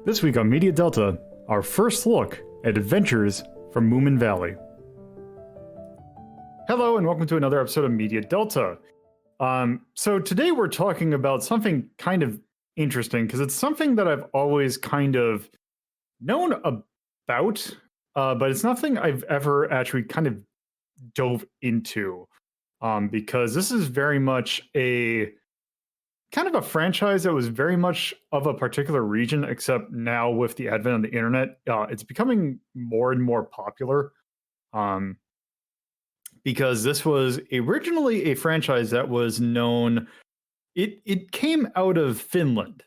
This week on Media Delta, our first look at adventures from Moominvalley. Hello and welcome to another episode of Media Delta. So today we're talking about something kind of interesting because it's something that I've always kind of known about, but it's nothing I've ever actually kind of dove into because this is very much a kind of a franchise that was very much of a particular region, except now with the advent of the internet, it's becoming more and more popular. Because this was originally a franchise that was known. It came out of Finland.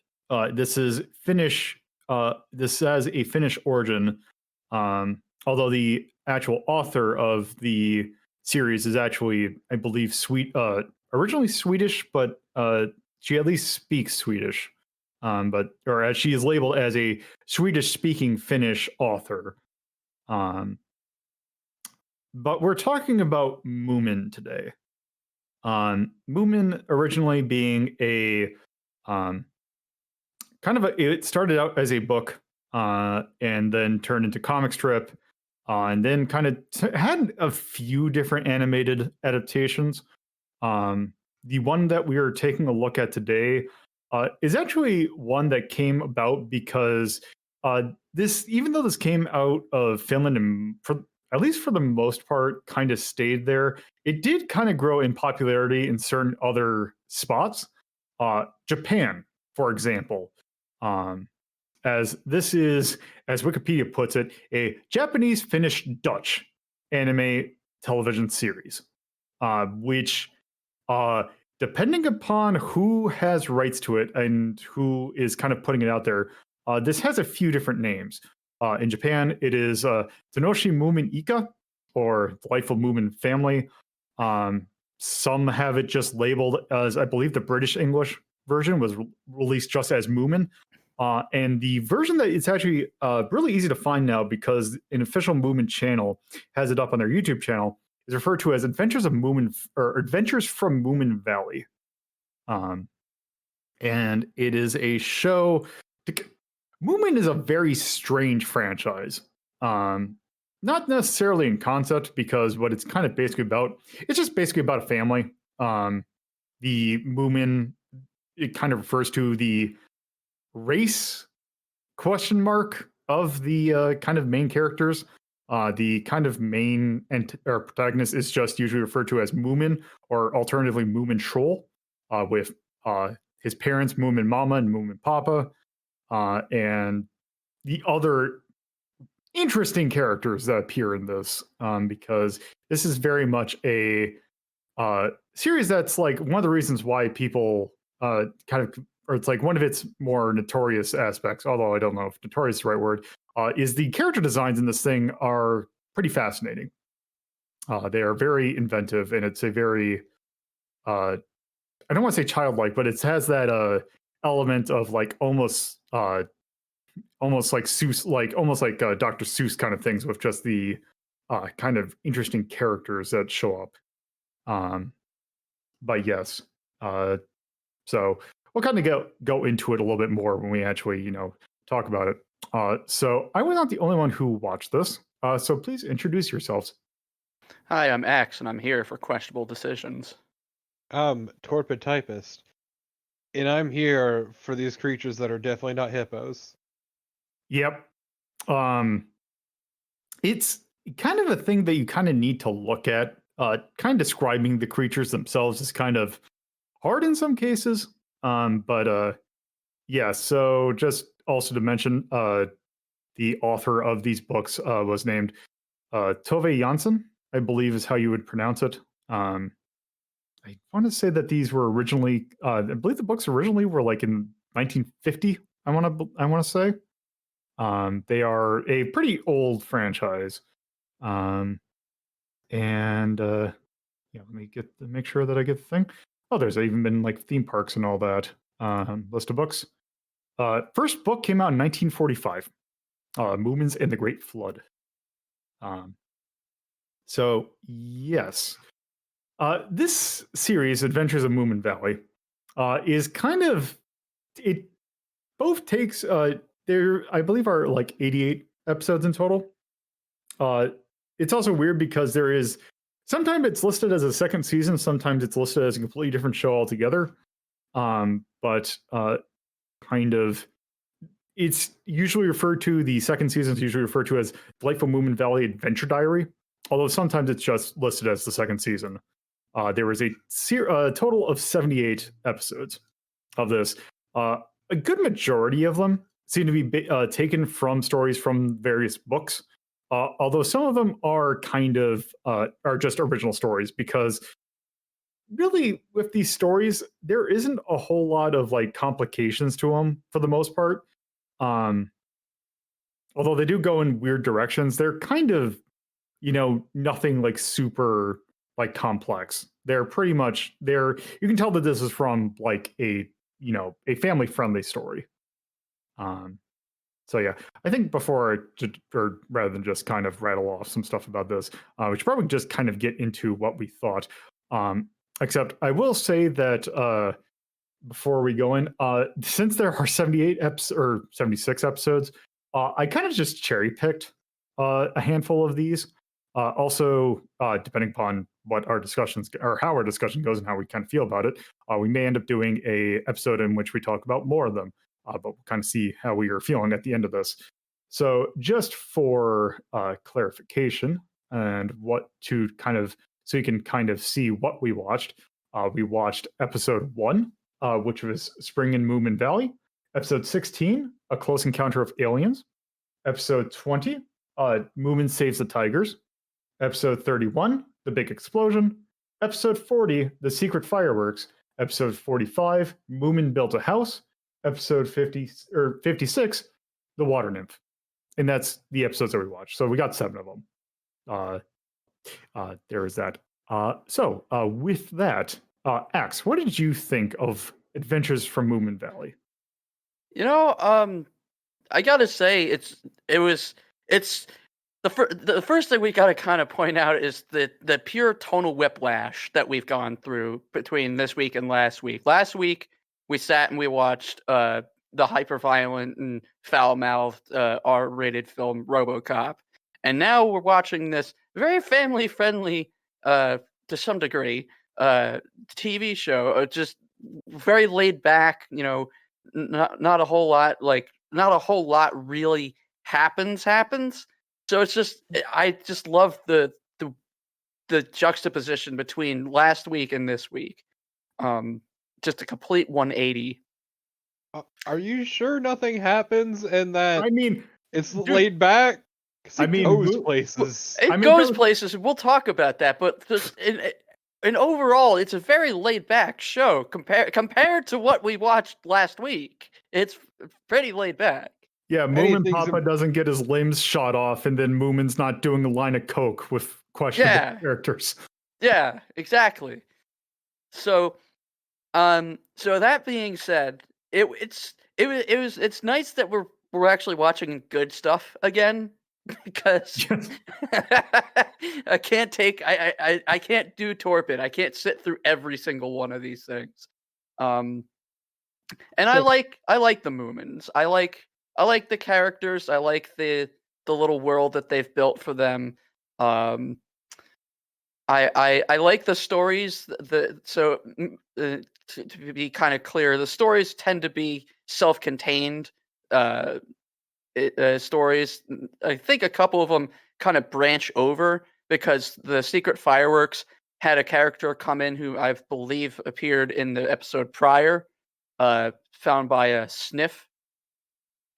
This is Finnish. This has a Finnish origin. Although the actual author of the series is actually, I believe, originally Swedish, but she at least speaks Swedish. Or as she is labeled as a Swedish-speaking Finnish author. But we're talking about Moomin today. Moomin originally being a it started out as a book and then turned into comic strip and then kind of had a few different animated adaptations. The one that we are taking a look at today is actually one that came about because even though this came out of Finland and at least for the most part, kind of stayed there. It did kind of grow in popularity in certain other spots. Japan, for example, as this is, as Wikipedia puts it, a Japanese, Finnish, Dutch anime television series, which, depending upon who has rights to it and who is kind of putting it out there, this has a few different names. In Japan, it is Tanoshi Moomin Ika, or Delightful Moomin Family. Some have it just labeled as, I believe the British English version was released just as Moomin. And the version that it's actually really easy to find now because an official Moomin channel has it up on their YouTube channel is referred to as Adventures of Moomin, or Adventures from Moominvalley. And it is a show. Moomin is a very strange franchise. Not necessarily in concept, because what it's kind of basically about, it's just basically about a family. The Moomin, it kind of refers to the race question mark of the kind of main characters. The kind of main or protagonist is just usually referred to as Moomin, or alternatively Moomin Troll, with his parents, Moomin Mama and Moomin Papa. And the other interesting characters that appear in this, because this is very much a series that's like one of the reasons why people or it's like one of its more notorious aspects, although I don't know if notorious is the right word, is the character designs in this thing are pretty fascinating. They are very inventive, and it's a very, I don't want to say childlike, but it has that element of like almost like Seuss, almost like Dr. Seuss kind of things, with just the kind of interesting characters that show up. But yes, so we'll kind of go into it a little bit more when we actually, talk about it. So I was not the only one who watched this. So please introduce yourselves. Hi, I'm Axe, and I'm here for Questionable Decisions. I'm Torpid Typist, and I'm here for these creatures that are definitely not hippos. Yep. It's kind of a thing that you kind of need to look at. Kind of describing the creatures themselves is kind of hard in some cases. Yeah, so just also to mention, the author of these books was named Tove Jansson, I believe is how you would pronounce it. I want to say that these were originally, I believe the books originally were like in 1950. I want to say. They are a pretty old franchise. Let me make sure that I get the thing. Oh, there's even been like theme parks and all that. List of books. First book came out in 1945. Moomins and the Great Flood. So yes, this series, Adventures of Moominvalley, is kind of, it both takes there, I believe, are like 88 episodes in total. It's also weird because there is sometimes it's listed as a second season, sometimes it's listed as a completely different show altogether. But kind of, it's usually referred to, the second season is usually referred to as Delightful Moominvalley Adventure Diary, although sometimes it's just listed as the second season. There was a total of 78 episodes of this. A good majority of them seem to be taken from stories from various books, although some of them are kind of are just original stories, because really with these stories there isn't a whole lot of like complications to them for the most part. Um, Although they do go in weird directions, they're kind of, nothing like super like complex. They're pretty much you can tell that this is from like a family friendly story. Um, so yeah, I think or rather than just kind of rattle off some stuff about this, we should probably just kind of get into what we thought. Except I will say that before we go in, since there are 78 episodes or 76 episodes, I kind of just cherry picked a handful of these. Also, depending upon what our discussions or how our discussion goes and how we kind of feel about it, we may end up doing a episode in which we talk about more of them. But we'll kind of see how we are feeling at the end of this. So, just for clarification and what to kind of, so you can kind of see what we watched episode 1, which was Spring in Moominvalley. Episode 16, A Close Encounter of Aliens. Episode 20, Moomin Saves the Tigers. Episode 31, The Big Explosion. Episode 40, The Secret Fireworks. Episode 45, Moomin Built a House. Episode 56, The Water Nymph. And that's the episodes that we watched. So we got 7 of them. There is that. So with that, Axe, what did you think of Adventures from Moominvalley? I gotta say it's the first thing we gotta kind of point out is the pure tonal whiplash that we've gone through between this week and last week. Last week we sat and we watched the hyper-violent and foul-mouthed R-rated film RoboCop, and now we're watching this very family-friendly, to some degree, TV show, just very laid back. Not a whole lot really happens. So it's just, I just love the juxtaposition between last week and this week. Just a complete 180. Are you sure nothing happens and that I mean, it's dude, laid back? 'Cause I it mean, goes places. It goes places, and we'll talk about that. But just in overall, it's a very laid back show compared to what we watched last week. It's pretty laid back. Yeah, Moomin Anything's Papa doesn't get his limbs shot off, and then Moomin's not doing a line of coke with questionable characters. Yeah, exactly. So, so that being said, it's nice that we're actually watching good stuff again, because Yes. I can't do Torpid. I can't sit through every single one of these things. And I like the Moomins. I like the characters. I like the little world that they've built for them. I like the stories. To be kind of clear, the stories tend to be self-contained stories. I think a couple of them kind of branch over, because the Secret Fireworks had a character come in who I believe appeared in the episode prior, found by a sniff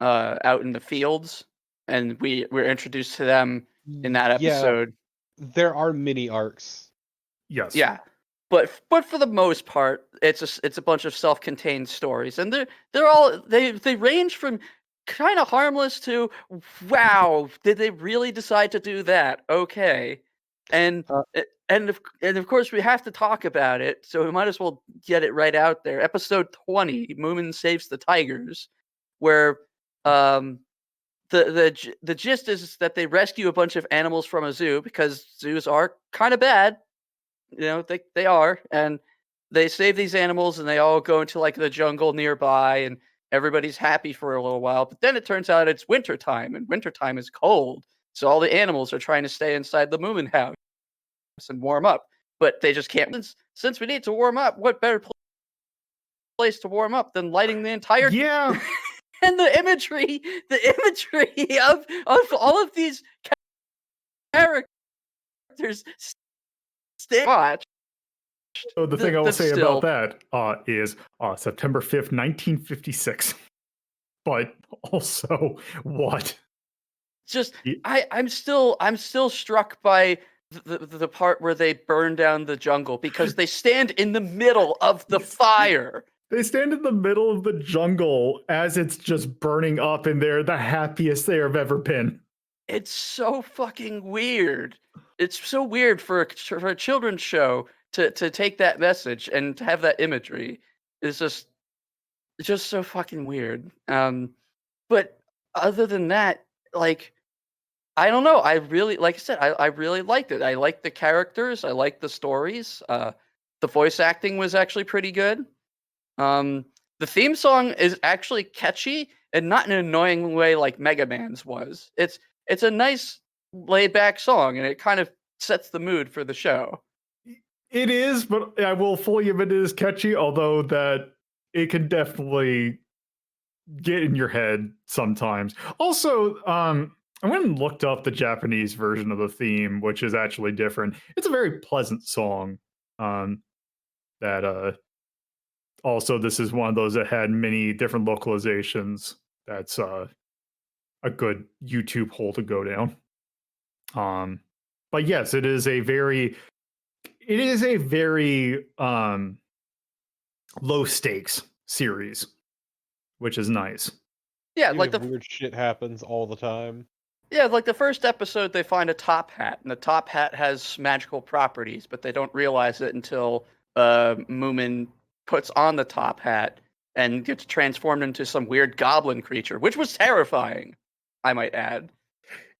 out in the fields, and we were introduced to them in that episode. There are mini arcs. Yes. Yeah. But for the most part, it's a bunch of self-contained stories, and they range from kind of harmless to, wow, did they really decide to do that? Okay. And of course we have to talk about it, so we might as well get it right out there. Episode 20, Moomin Saves the Tigers, where the gist is that they rescue a bunch of animals from a zoo, because zoos are kind of bad. They are, and they save these animals, and they all go into like the jungle nearby, and everybody's happy for a little while, but then it turns out it's wintertime, and wintertime is cold. So all the animals are trying to stay inside the Moomin house and warm up, but they just can't. Since we need to warm up, what better place to warm up than lighting the entire Yeah. and the imagery of all of these characters stay watch. So the thing I will say about that is September 5th, 1956. But also, what? Just I'm still struck by the part where they burn down the jungle because they stand in the middle of the fire. They stand in the middle of the jungle as it's just burning up, and they're the happiest they have ever been. It's so fucking weird. It's so weird for a children's show to take that message and to have that imagery. It's just so fucking weird. But other than that, like, I don't know. I really, like I said, I really liked it. I liked the characters. I liked the stories. The voice acting was actually pretty good. The theme song is actually catchy and not in an annoying way like Mega Man's was. It's a nice laid back song, and it kind of sets the mood for the show. It is, but I will fully admit it is catchy, although that it can definitely get in your head sometimes. Also, I went and looked up the Japanese version of the theme, which is actually different. It's a very pleasant song. That also, this is one of those that had many different localizations. That's a good YouTube hole to go down. But yes, it is a very low stakes series, which is nice. Yeah, Even like if weird shit happens all the time. Yeah, like the first episode, they find a top hat, and the top hat has magical properties, but they don't realize it until Moomin puts on the top hat and gets transformed into some weird goblin creature, which was terrifying, I might add.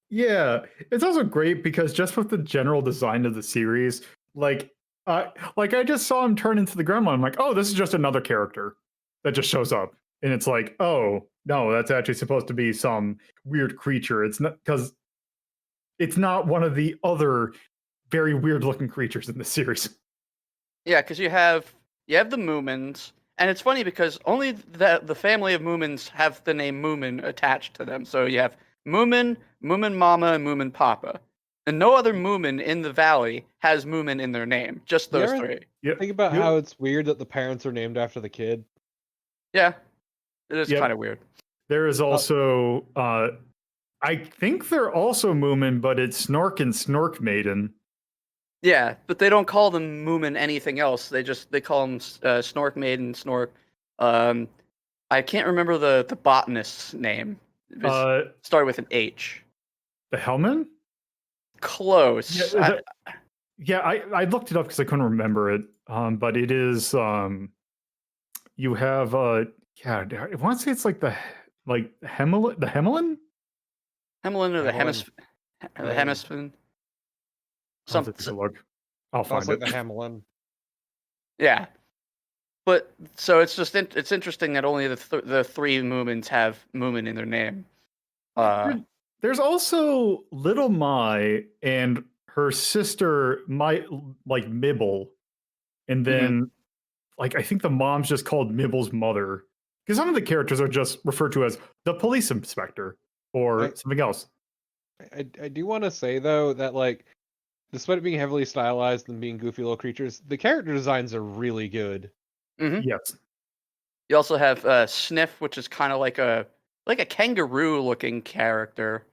Yeah, it's also great because just with the general design of the series, like I just saw him turn into the gremlin. I'm like, oh, this is just another character that just shows up, and it's like, oh no, that's actually supposed to be some weird creature. It's not, because it's not one of the other very weird looking creatures in the series. Yeah, because you have the Moomins, and it's funny because only the family of Moomins have the name Moomin attached to them. So you have Moomin, Moomin Mama, and Moomin Papa. And no other Moomin in the valley has Moomin in their name, just those three. Yeah. Think about how it's weird that the parents are named after the kid. Yeah, it is kind of weird. There is also, I think they're also Moomin, but it's Snork and Snork Maiden. Yeah, but they don't call them Moomin anything else. They call them Snork Maiden, Snork. I can't remember the botanist's name. It started with an H. The Hellman? Close. Yeah, I looked it up because I couldn't remember it. But it is you have I want to say it's like the Hemelin? The Hemelin? Hemelin or the Hemisphin? Something. I'll find it. The Hamelin. Yeah, but so it's just it's interesting that only the three Moomins have Moomin in their name. There's also Little Mai and her sister Mibble, and then I think the mom's just called Mibble's mother, because some of the characters are just referred to as the police inspector or something else. I do want to say though that despite it being heavily stylized and being goofy little creatures, the character designs are really good. Mm-hmm. Yes. You also have Sniff, which is kind of like a kangaroo-looking character.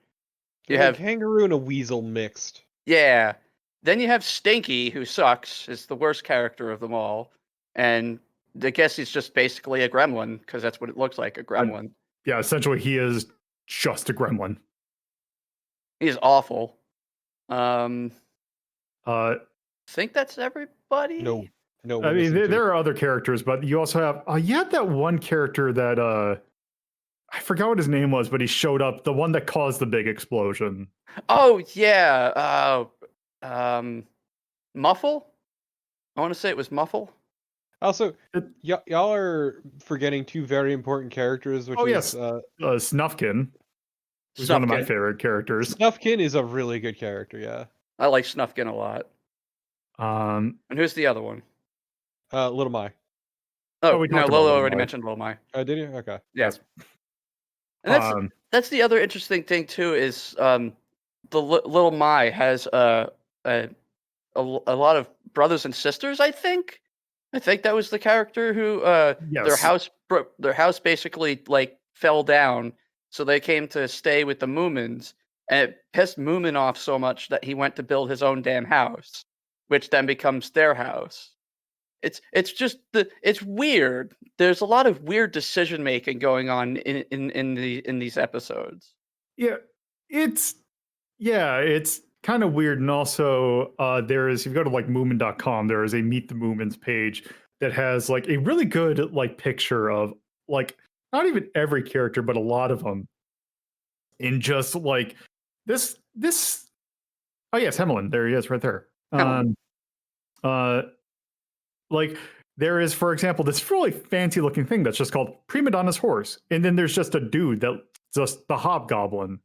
You have a kangaroo and a weasel mixed. Yeah. Then you have Stinky, who sucks. Is the worst character of them all, and I guess he's just basically a gremlin because that's what it looks like—a gremlin. Yeah, essentially, he is just a gremlin. He's awful. I think that's everybody. No. I mean, there are other characters, but you also have you had that one character that I forgot what his name was, but he showed up, the one that caused the big explosion. Oh yeah, Muffle. I want to say it was Muffle. Also, It- y'all are forgetting two very important characters, which oh is yes, Snuffkin, who's one of my Snuffkin. favorite characters. Snuffkin is a really good character. Yeah, I like Snuffkin a lot. Um, And who's the other one? Little My. Oh, we no, talked about Lolo Little already My. mentioned Lil Mai. Did you? Okay. Yeah. Yes. And that's the other interesting thing too is the Little Mai has a lot of brothers and sisters. I think that was the character who Yes. their house basically like fell down, so they came to stay with the Moomins, and it pissed Moomin off so much that he went to build his own damn house, which then becomes their house. It's just it's weird. There's a lot of weird decision making going on in these episodes. Yeah, it's kind of weird. And also, there is, if you go to like Moomin.com, there is a Meet the Moomins page that has like a really good like picture of like not even every character, but a lot of them. In just like this. Oh yes, Hemelin. There he is, right there. Hemelin. Uh, like there is, for example, this really fancy looking thing that's just called Prima Donna's Horse, and then there's just a dude that just the Hobgoblin,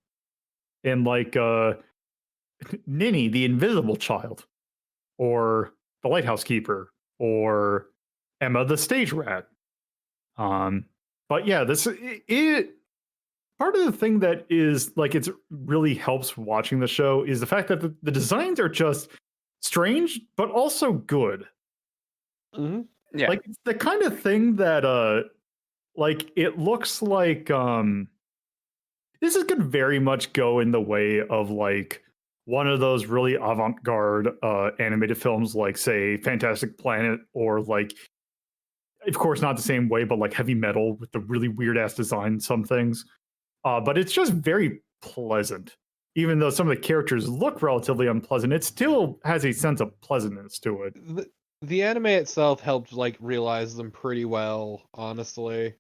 and like Ninny, the Invisible Child, or the Lighthouse Keeper, or Emma, the Stage Rat. But yeah, it part of the thing that is like it's really helps watching the show is the fact that the designs are just strange but also good. Mm-hmm. Yeah. Like it's the kind of thing that like it looks like this is gonna very much go in the way of like one of those really avant-garde animated films like say Fantastic Planet, or like of course not the same way, but like Heavy Metal with the really weird ass design some things. But it's just very pleasant. Even though some of the characters look relatively unpleasant, it still has a sense of pleasantness to it. The anime itself helped like realize them pretty well, honestly.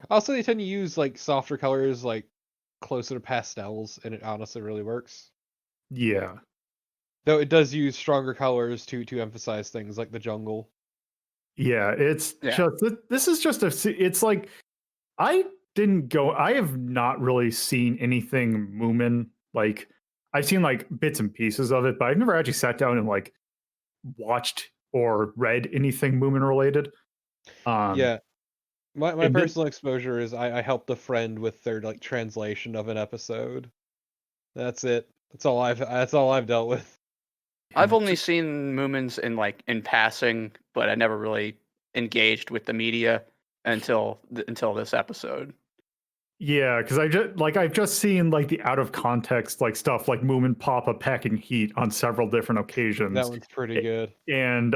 Also, they tend to use like softer colors, like closer to pastels, and it honestly really works. Yeah. Though it does use stronger colors to emphasize things like the jungle. Yeah, it's just this is just it's like I have not really seen anything Moomin. Like I've seen like bits and pieces of it, but I've never actually sat down and like watched or read anything Moomin related. Yeah. My and personal exposure is I helped a friend with their like translation of an episode. That's it. That's all I've dealt with. I've only seen Moomins in passing, but I never really engaged with the media until this episode. Yeah, because I've just seen like the out of context like stuff like Moomin Papa packing heat on several different occasions. That one's pretty good. And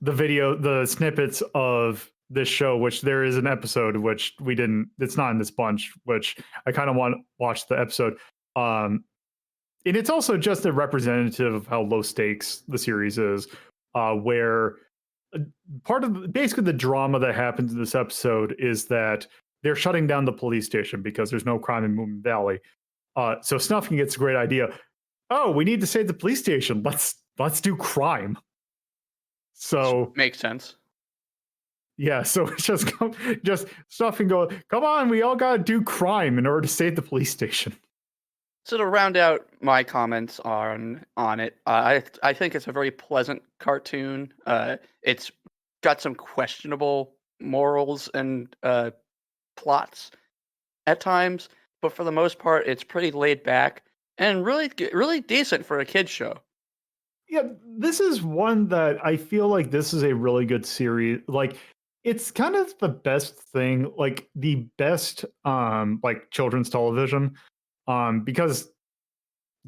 the snippets of this show, which there is an episode which it's not in this bunch, which I kind of want to watch the episode. And it's also just a representative of how low stakes the series is, where part of basically the drama that happens in this episode is that they're shutting down the police station because there's no crime in Moominvalley. So Snuffkin gets a great idea. Oh, we need to save the police station. Let's do crime. So makes sense. Yeah, so it's just Snuffkin go, come on, we all gotta do crime in order to save the police station. So to round out my comments on it, I think it's a very pleasant cartoon. It's got some questionable morals and plots at times, but for the most part, it's pretty laid back and really decent for a kids show. Yeah, this is one that I feel like this is a really good series. Like it's kind of the best thing, like the best like children's television. Because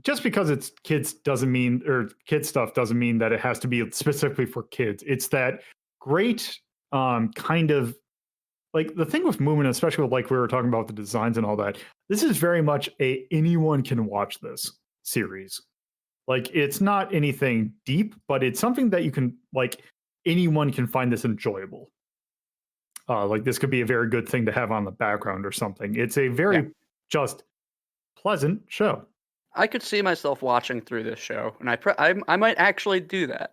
just because it's kids doesn't mean, or kid stuff doesn't mean that it has to be specifically for kids. It's that great kind of like the thing with Moomin, especially with like we were talking about the designs and all that. This is very much anyone can watch this series. Like it's not anything deep, but it's something that you can like anyone can find this enjoyable. Like this could be a very good thing to have on the background or something. It's a very just pleasant show. I could see myself watching through this show, and I might actually do that.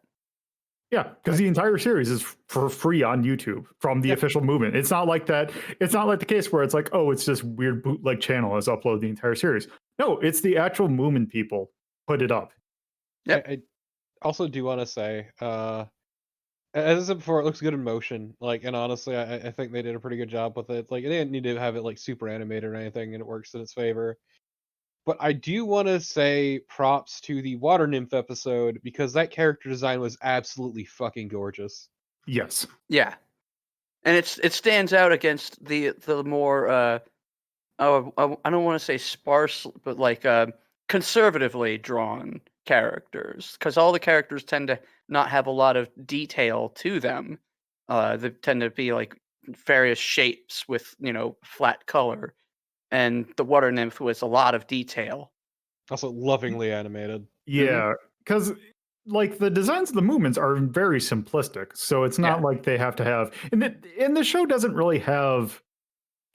Yeah, because the entire series is for free on YouTube from the official movement. It's not like that. It's not like the case where it's like, oh, it's this weird bootleg channel has uploaded the entire series. No, it's the actual movement people put it up. Yep. I also do want to say, as I said before, it looks good in motion. Like, and honestly, I think they did a pretty good job with it. Like, they didn't need to have it like super animated or anything, and it works in its favor. But I do want to say props to the water nymph episode because that character design was absolutely fucking gorgeous. Yes. Yeah, and it stands out against the more I don't want to say sparse, but like conservatively drawn characters, because all the characters tend to not have a lot of detail to them. They tend to be like various shapes with flat color, and the water nymph was a lot of detail. Also, lovingly animated. Yeah, because like the designs of the movements are very simplistic, so it's not Yeah. like they have to have. And the show doesn't really have.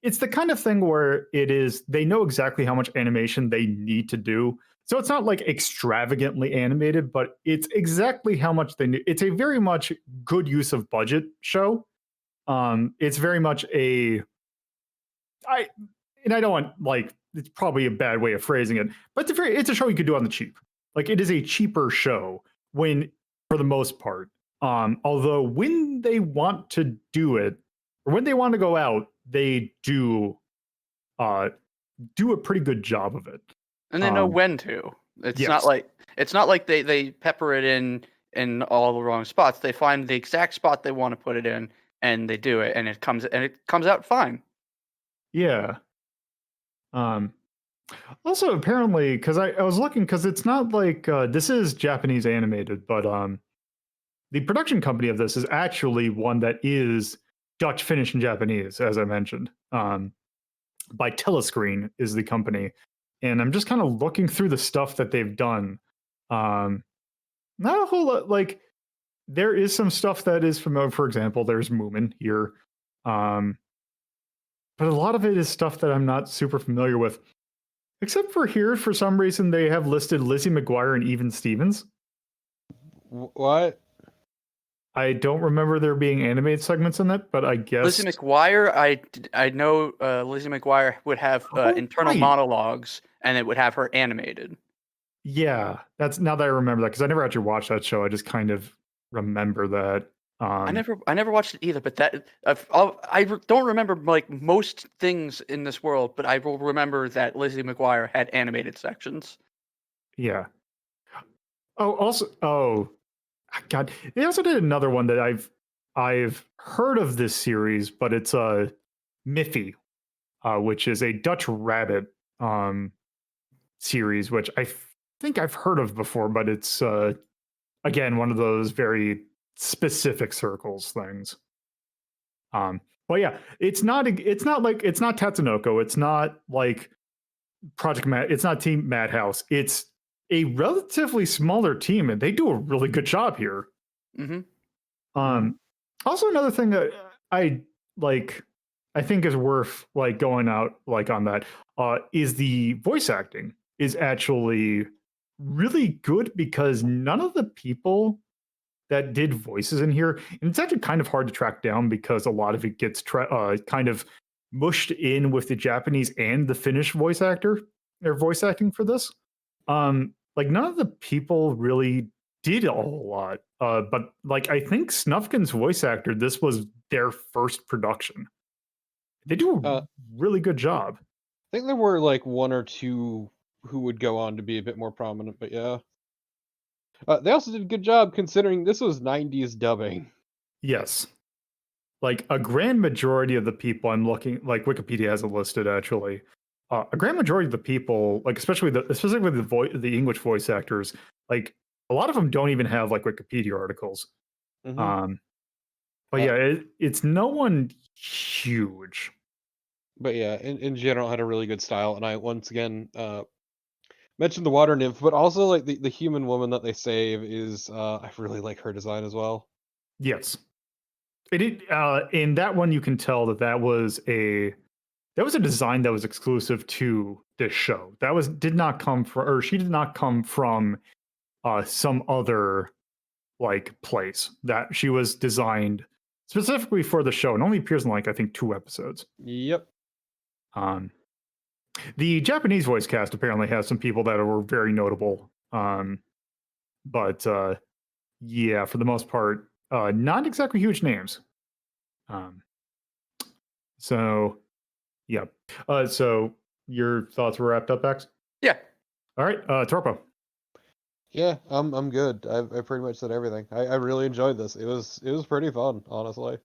It's the kind of thing where it is. They know exactly how much animation they need to do, so it's not like extravagantly animated, but it's exactly how much they need. It's a very much good use of budget show. It's very much a. I don't want like it's probably a bad way of phrasing it, but it's a show you could do on the cheap. Like it is a cheaper show when for the most part. Although when they want to do it or when they want to go out, they do a pretty good job of it. And they know when to. It's yes. not like they pepper it in all the wrong spots. They find the exact spot they want to put it in, and they do it, and it comes out fine. Yeah. Also, apparently, because I was looking, because it's not like this is Japanese animated, but the production company of this is actually one that is Dutch, Finnish, and Japanese, as I mentioned. By Telescreen is the company, and I'm just kind of looking through the stuff that they've done. Not a whole lot. Like there is some stuff that is familiar. For example, there's Moomin here, but a lot of it is stuff that I'm not super familiar with. Except for here, for some reason, they have listed Lizzie Mcguire and Even Stevens. What? I don't remember there being animated segments in that, but I guess Lizzie McGuire, I know Lizzie McGuire would have internal monologues, and it would have her animated. Yeah, that's now that I remember that because I never actually watched that show. I just kind of remember that. I never watched it either, but I don't remember like most things in this world, but I will remember that Lizzie McGuire had animated sections. Yeah. Oh, God, they also did another one that I've heard of this series, but it's Miffy, which is a Dutch rabbit series, which I think I've heard of before, but it's again one of those very specific circles things. But yeah, it's not Tatsunoko, it's not like it's not Team Madhouse. It's a relatively smaller team, and they do a really good job here. Mm-hmm. Also another thing that I think is worth like going out like on that is the voice acting is actually really good because none of the people that did voices in here, and it's actually kind of hard to track down because a lot of it gets kind of mushed in with the Japanese and the Finnish voice acting for this. Like none of the people really did a whole lot. But like I think Snuffkin's voice actor, this was their first production. They do a really good job. I think there were like one or two who would go on to be a bit more prominent, but yeah. They also did a good job considering this was 90s dubbing. Yes. Like a grand majority of the people I'm looking, like Wikipedia has it listed actually. A grand majority of the people, like especially the English voice actors, like a lot of them don't even have like Wikipedia articles. Mm-hmm. But yeah, it's no one huge. But yeah, in general, had a really good style, and I once again mentioned the water nymph, but also like the human woman that they save is I really like her design as well. Yes, in that one you can tell that was a design that was exclusive to this show. She did not come from some other like place that she was designed specifically for the show and only appears in like I think 2 episodes. Yep. Um, the Japanese voice cast apparently has some people that were very notable. But yeah, for the most part, not exactly huge names. Um, so yeah. So your thoughts were wrapped up, X? Yeah. All right, Torpo. Yeah, I'm good. I pretty much said everything. I really enjoyed this. It was pretty fun, honestly.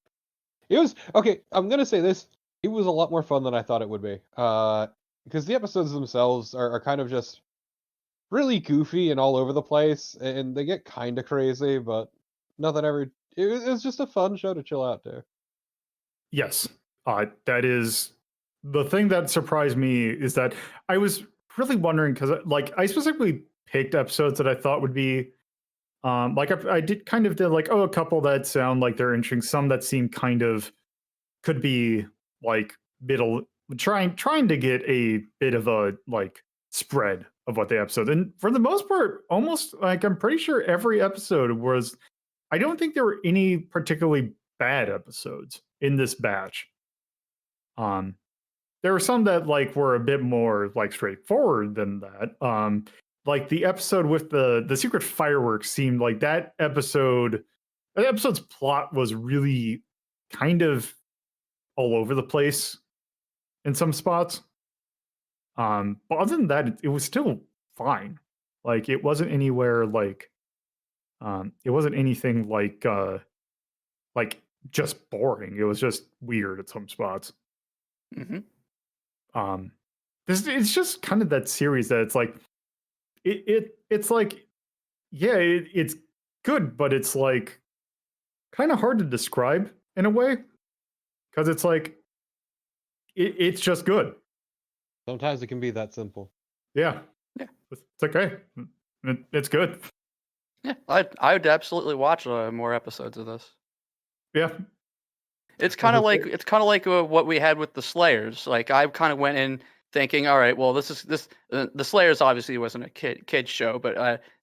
It was okay. I'm gonna say this. It was a lot more fun than I thought it would be. Because the episodes themselves are kind of just really goofy and all over the place, and they get kind of crazy, but nothing ever. It was just a fun show to chill out to. Yes, that is the thing that surprised me is that I was really wondering because like I specifically picked episodes that I thought would be like I did kind of did like a couple that sound like they're interesting, some that seem kind of could be like middle trying to get a bit of a like spread of what the episode, and for the most part almost like I'm pretty sure every episode was, I don't think there were any particularly bad episodes in this batch. um there were some that like were a bit more like straightforward than that. Like the episode with the secret fireworks seemed like that episode's plot was really kind of all over the place in some spots. But other than that, it was still fine. Like it wasn't anywhere like it wasn't anything like just boring. It was just weird at some spots. Mm-hmm. Um this it's just kind of that series that it's like it's like yeah, it's good, but it's like kind of hard to describe in a way because it's like it's just good. Sometimes it can be that simple. Yeah, Yeah. it's okay. It's good. Yeah. I would absolutely watch more episodes of this. Yeah, It's I kind of will like say- what we had with the Slayers. Like I kind of went in thinking, all right, well, the Slayers obviously wasn't a kid show, but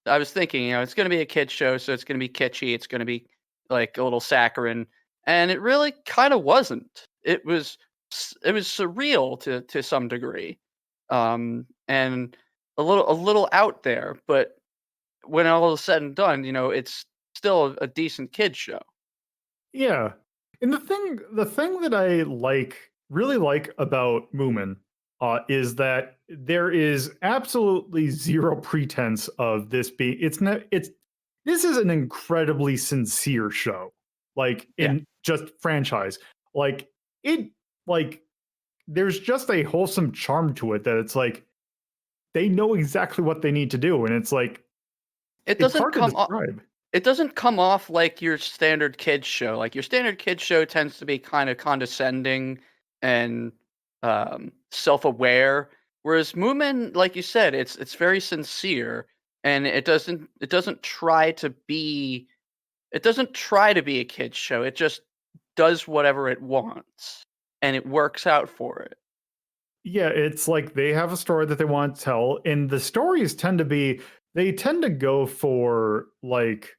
I was thinking, it's going to be a kid show, so it's going to be kitschy, it's going to be like a little saccharine, and it really kind of wasn't. It was surreal to some degree, and a little out there, but when all is said and done, it's still a decent kid show. yeah. And the thing that I really like about Moomin is that there is absolutely zero pretense of this being. It's not. It's this is an incredibly sincere show, like Yeah. in just franchise. Like it, like there's just a wholesome charm to it that it's like they know exactly what they need to do, and it's like It it's doesn't hard to come off. describe. It doesn't come off like your standard kids show. Like your standard kids show tends to be kind of condescending and self-aware, whereas Moomin, like you said, it's very sincere, and it doesn't try to be a kids show. It just does whatever it wants, and it works out for it. Yeah, it's like they have a story that they want to tell, and the stories they tend to go for like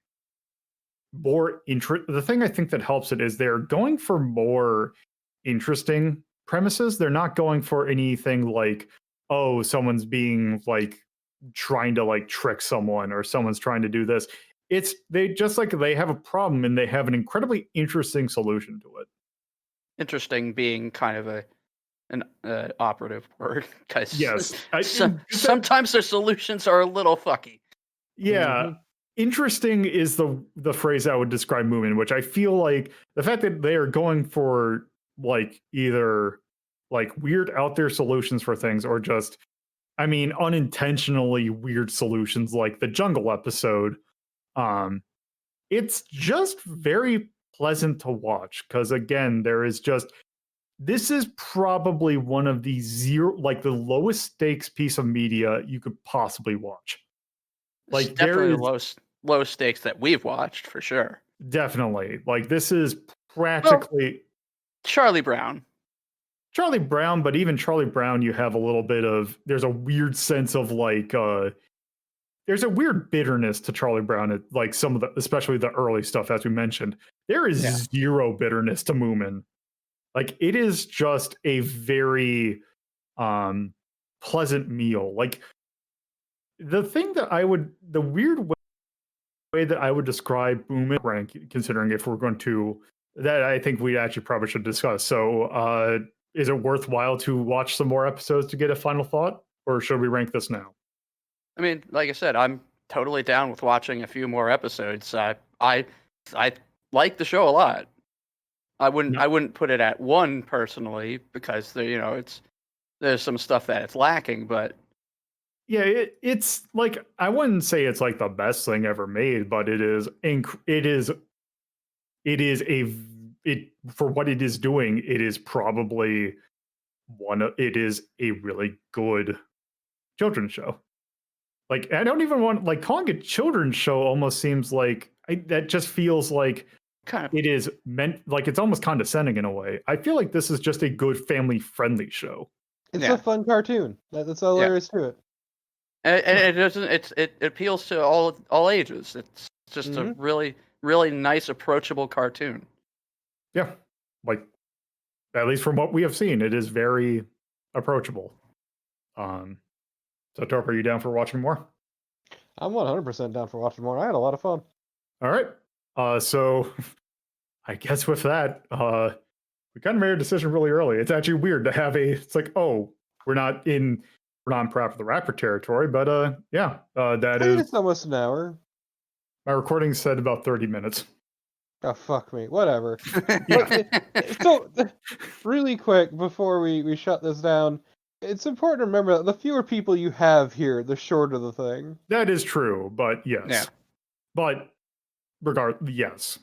more interest. The thing I think that helps it is they're going for more interesting premises. They're not going for anything like, oh, someone's being like trying to like trick someone or someone's trying to do this. It's they just like they have a problem and they have an incredibly interesting solution to it. Interesting being kind of an operative word, because Yes, sometimes their solutions are a little fucky. yeah. Mhm. Interesting is the phrase I would describe Moomin, which I feel like the fact that they are going for like either like weird out there solutions for things or just, I mean, unintentionally weird solutions like the jungle episode. Um, it's just very pleasant to watch because again, there is just this is probably one of the the lowest stakes piece of media you could possibly watch. It's Like there definitely is the low stakes that we've watched for sure. definitely like this is Well, practically Charlie Brown. Charlie Brown, but even Charlie Brown, you have a little bit of there's a weird sense of like there's a weird bitterness to Charlie Brown at like some of the, especially the early stuff, as we mentioned. There is Yeah. zero bitterness to Moomin. Like it is just a very pleasant meal. Like the thing that the weird way that I would describe Moomin rank, considering if we're going to, that I think we actually probably should discuss. So, is it worthwhile to watch some more episodes to get a final thought, or should we rank this now? I mean, like I said, I'm totally down with watching a few more episodes. I like the show a lot. I wouldn't put it at 1 personally because there's some stuff that it's lacking, but Yeah, it's like I wouldn't say it's like the best thing ever made, but it for what it is doing, it is probably it is a really good children's show. Like I don't even want like calling it children's show almost seems like that just feels like kind of it is meant like it's almost condescending in a way. I feel like this is just a good family friendly show. It's Yeah. a fun cartoon. That's all there is to it. and it doesn't it appeals to all ages. It's just a really really nice approachable cartoon. Yeah. Like at least from what we have seen, it is very approachable. So Torp, are you down for watching more? I'm 100% down for watching more. I had a lot of fun. All right. So I guess with that, we kind of made a decision really early. It's actually weird to have it's like, oh, we're not in proper the rapper territory, but that I think is it's almost an hour. my recording said about 30 minutes. Oh, fuck me. Whatever. Yeah. So, really quick, before we shut this down, it's important to remember that the fewer people you have here, the shorter the thing. That is true, but yes. Yeah. But yes.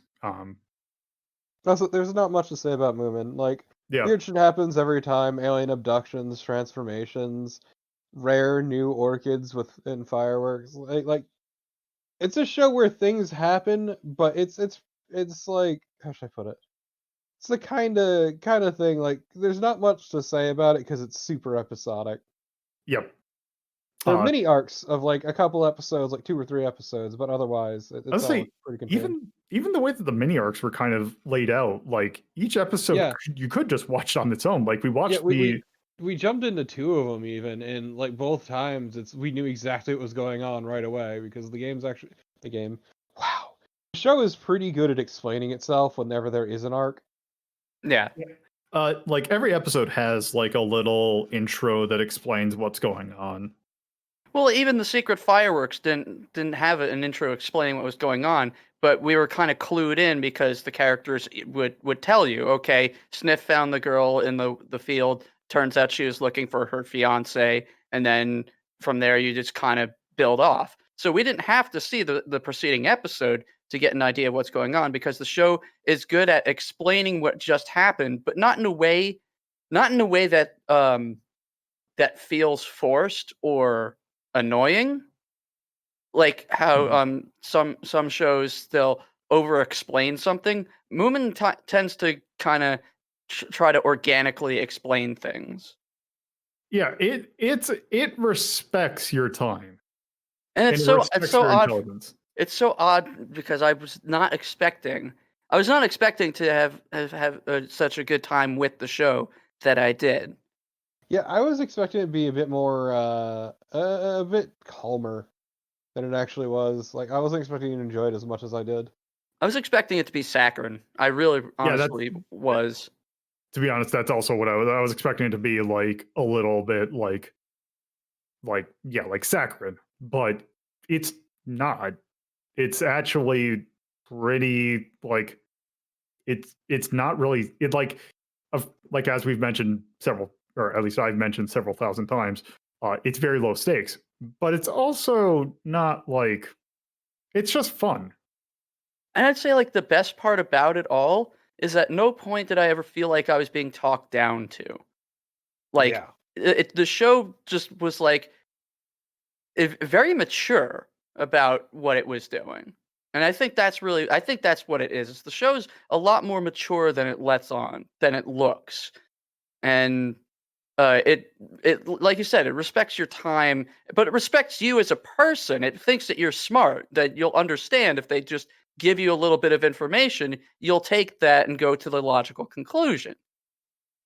Also, there's not much to say about Moomin. Like, Yeah. weird shit happens every time. Alien abductions, transformations, rare new orchids within fireworks. Like, it's a show where things happen, but it's like, how should I put it? It's the kind of thing, like, there's not much to say about it because it's super episodic. Yep. There are mini arcs of like a couple episodes, like 2 or 3 episodes, but otherwise it's Honestly, all pretty contained. even the way that the mini arcs were kind of laid out, like each episode Yeah. you could just watch on its own. Like we watched We jumped into 2 of them even, and like both times we knew exactly what was going on right away because the game. Wow, the show is pretty good at explaining itself whenever there is an arc. Yeah. like every episode has like a little intro that explains what's going on. Well, even the secret fireworks didn't have an intro explaining what was going on, but we were kind of clued in because the characters would tell you, okay, Sniff found the girl in the field. Turns out she was looking for her fiance, and then from there you just kind of build off. So we didn't have to see the preceding episode to get an idea of what's going on because the show is good at explaining what just happened, but not in a way that that feels forced or annoying, like how some shows they'll over explain something. Moomin tends to kind of try to organically explain things, Yeah, it respects your time. and It's so odd. intelligence. It's so odd because I was not expecting to have such a good time with the show that I did. Yeah, I was expecting it to be a bit more a bit calmer than it actually was. Like, I wasn't expecting to enjoy it as much as I did. I was expecting it to be saccharine. I really honestly was. To be honest, that's also what I was expecting it to be, like a little bit like saccharine, but it's not. It's actually pretty like it's not really like as we've mentioned several, or at least I've mentioned several thousand times, it's very low stakes, but it's also not like it's just fun. And I'd say like the best part about it all is at no point did I ever feel like I was being talked down to. Like the show just was like very mature about what it was doing. And I think that's what it is. The show's a lot more mature than it lets on, than it looks. And it like you said, it respects your time, but it respects you as a person. It thinks that you're smart, that you'll understand if they just give you a little bit of information, you'll take that and go to the logical conclusion.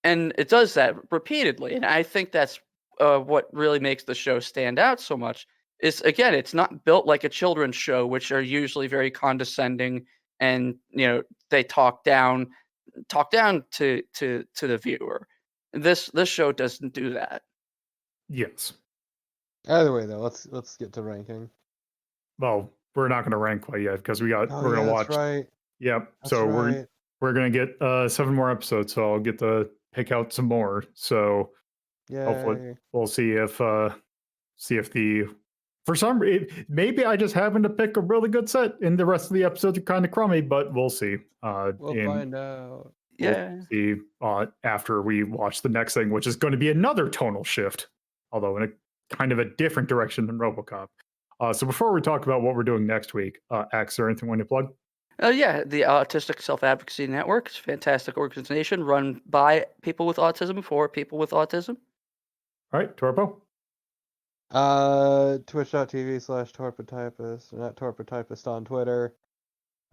And it does that repeatedly, and I think that's what really makes the show stand out so much. Is again, it's not built like a children's show, which are usually very condescending, and they talk down to the viewer. This show doesn't do that. Yes. Either way, though, let's get to ranking. Well, we're not going to rank quite yet because we're going to watch. That's right. Yep. That's So right. we're going to get 7 more episodes, so I'll get to pick out some more. So hopefully Yay. we'll see if the for some maybe I just happen to pick a really good set and the rest of the episodes are kind of crummy, but we'll see. We'll find out. Yeah. We'll see after we watch the next thing, which is going to be another tonal shift, although in a kind of a different direction than RoboCop. So before we talk about what we're doing next week, Axe, is there anything you want to plug? Yeah, the Autistic Self-Advocacy Network is a fantastic organization run by people with autism for people with autism. All right, Torpo. Twitch.tv/torpotypist, not torpotypist on Twitter.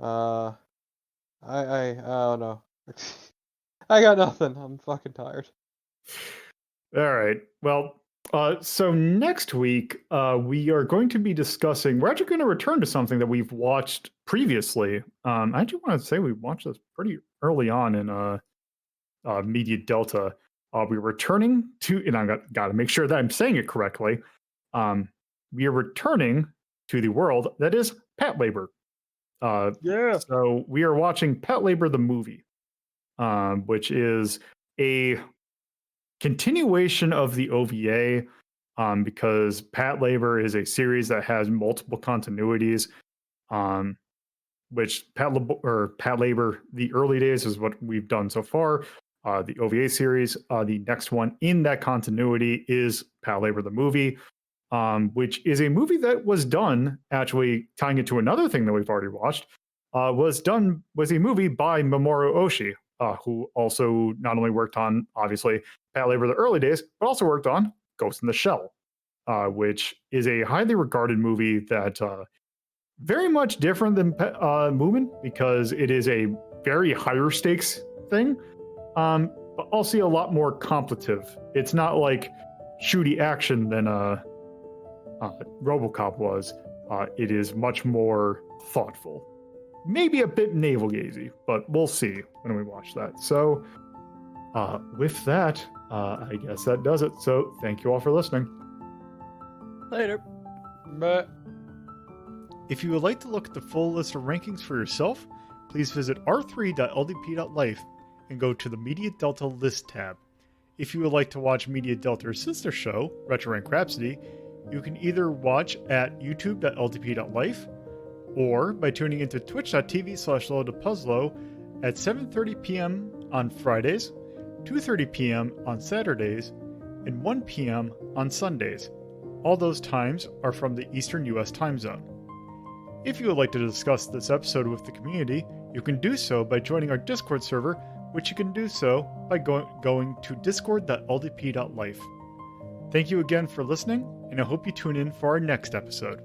I don't know. I got nothing. I'm fucking tired. All right. Well, so next week we are going to be discussing. We're actually going to return to something that we've watched previously. I actually want to say we watched this pretty early on in Media Delta. We're returning to, and I got to make sure that I'm saying it correctly. We are returning to the world that is pet labor. Yeah. So we are watching Pet Labor the movie, which is a continuation of the OVA, because Pet Labor is a series that has multiple continuities. Which Pet Labor, the early days is what we've done so far. The OVA series, the next one in that continuity is Pet Labor the movie, which is a movie that was done, actually tying it to another thing that we've already watched, was a movie by Mamoru Oshii, who also not only worked on, obviously, Pet Labor the early days, but also worked on Ghost in the Shell, which is a highly regarded movie that very much different than Moomin, because it is a very higher stakes thing, but also a lot more contemplative. It's not like shooty action than RoboCop was. It is much more thoughtful. Maybe a bit navel-gazy, but we'll see when we watch that. So with that, I guess that does it. So thank you all for listening. Later. But if you would like to look at the full list of rankings for yourself, please visit r3.ldp.life and go to the Media Delta List tab. If you would like to watch Media Delta's sister show, Retro Rank Rhapsody, you can either watch at youtube.ldp.life or by tuning into twitch.tv/LoadToPuzzlo at 7:30 p.m. on Fridays, 2:30 p.m. on Saturdays, and 1 p.m. on Sundays. All those times are from the Eastern U.S. time zone. If you would like to discuss this episode with the community, you can do so by joining our Discord server, which you can do so by going to discord.ldp.life. Thank you again for listening, and I hope you tune in for our next episode.